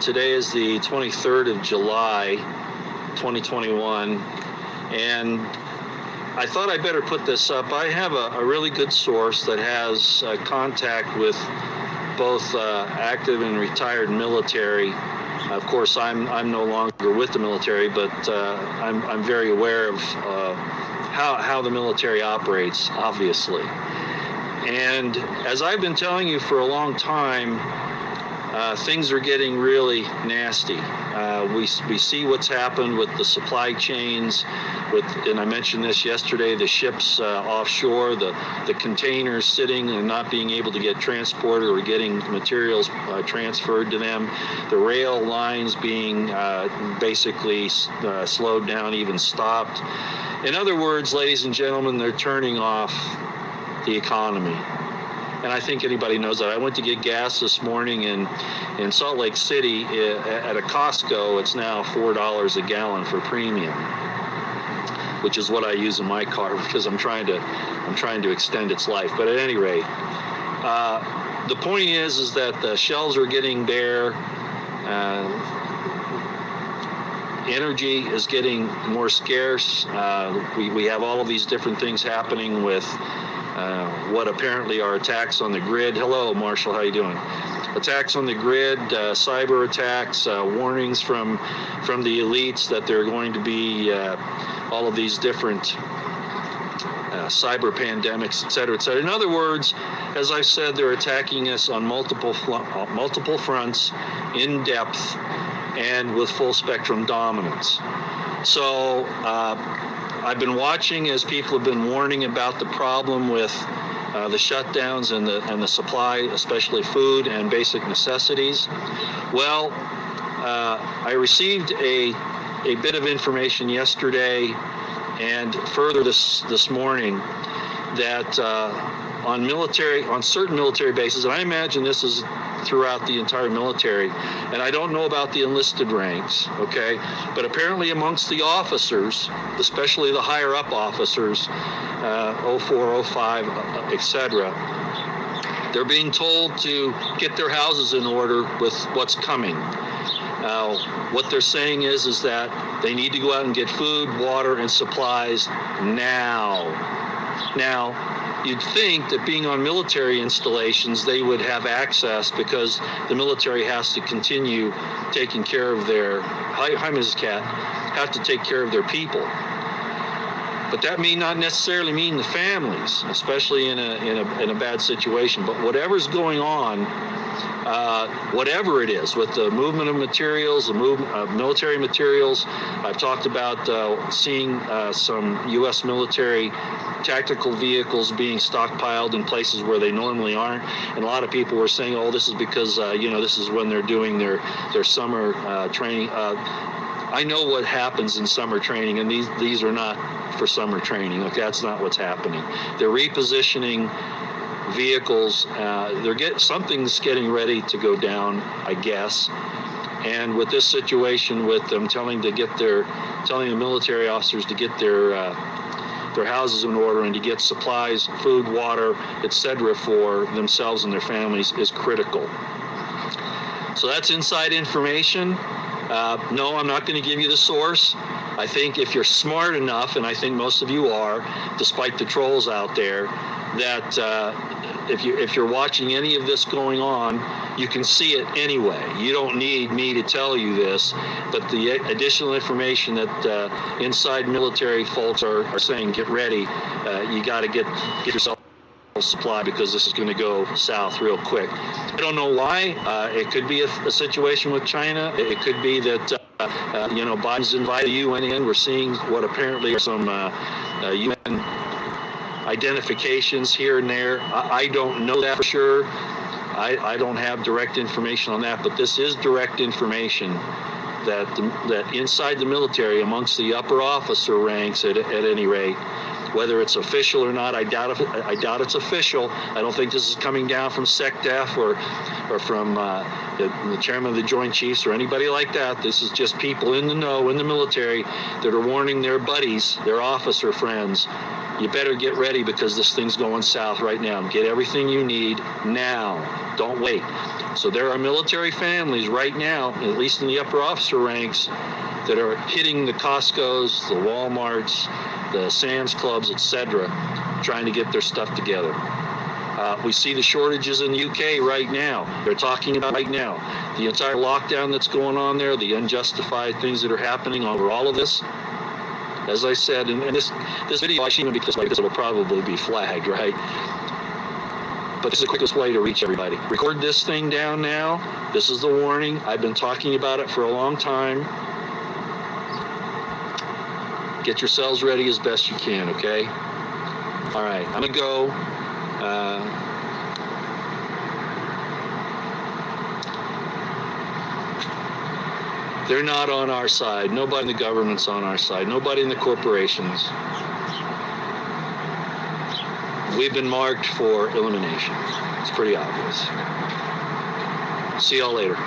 Today is the 23rd of July, 2021, and I thought I better put this up. I have a really good source that has contact with both active and retired military. Of course, I'm no longer with the military, but I'm very aware of how the military operates, obviously. And as I've been telling you for a long time, things are getting really nasty. We see what's happened with the supply chains, and I mentioned this yesterday, the ships offshore, the containers sitting and not being able to get transported or getting materials transferred to them, the rail lines being basically slowed down, even stopped. In other words, ladies and gentlemen, they're turning off the economy. And I think anybody knows that. I went to get gas this morning in Salt Lake City at a Costco. It's now $4 a gallon for premium, which is what I use in my car because I'm trying to extend its life. But at any rate, the point is that the shelves are getting bare. Energy is getting more scarce. We have all of these different things happening with what apparently are attacks on the grid. Hello, Marshall, how you doing? Attacks on the grid, cyber attacks, warnings from the elites that there are going to be all of these different cyber pandemics, et cetera, et cetera. In other words, as I said, they're attacking us on multiple fronts, in depth, and with full spectrum dominance. So I've been watching as people have been warning about the problem with the shutdowns and the supply, especially food and basic necessities. Well, I received a bit of information yesterday and further this morning that on certain military bases, and I imagine this is throughout the entire military, and I don't know about the enlisted ranks, okay, but apparently amongst the officers, especially the higher up officers, 04, 05, etc., they're being told to get their houses in order with what's coming. What they're saying is that they need to go out and get food, water, and supplies now. Now, you'd think that being on military installations, they would have access because the military has to continue taking care of their, hi Mrs. Cat, have to take care of their people. But that may not necessarily mean the families, especially in a bad situation. But whatever's going on, whatever it is, with the movement of materials, the movement of military materials, I've talked about seeing some U.S. military tactical vehicles being stockpiled in places where they normally aren't. And a lot of people were saying, oh, this is because, this is when they're doing their summer training. I know what happens in summer training, and these are not for summer training. Okay, that's not what's happening. They're repositioning vehicles. Something's getting ready to go down, I guess. And with this situation, with them telling the military officers to get their houses in order and to get supplies, food, water, etc., for themselves and their families is critical. So that's inside information. No, I'm not going to give you the source. I think if you're smart enough, and I think most of you are, despite the trolls out there, that if you're watching any of this going on, you can see it anyway. You don't need me to tell you this, but the additional information that inside military folks are saying, get ready, you got to get yourself supply because this is going to go south real quick. I don't know why. It could be a situation with China. It could be that Biden's invited the UN in. We're seeing what apparently are some UN identifications here and there. I don't know that for sure. I don't have direct information on that, but this is direct information that inside the military, amongst the upper officer ranks at any rate, Whether it's official or not, I doubt it's official. I don't think this is coming down from SecDef or from the chairman of the Joint Chiefs or anybody like that. This is just people in the know, in the military, that are warning their buddies, their officer friends, you better get ready because this thing's going south right now. Get everything you need now. Don't wait. So there are military families right now, at least in the upper officer ranks, that are hitting the Costcos, the Walmarts, the Sam's Clubs, etc., trying to get their stuff together. We see the shortages in the UK right now. They're talking about right now. The entire lockdown that's going on there, the unjustified things that are happening over all of this. As I said, and this video, I shouldn't even be this way because it'll probably be flagged, right? But this is the quickest way to reach everybody. Record this thing down now. This is the warning. I've been talking about it for a long time. Get yourselves ready as best you can, okay? All right, I'm going to go. They're not on our side. Nobody in the government's on our side. Nobody in the corporations. We've been marked for elimination. It's pretty obvious. See y'all later.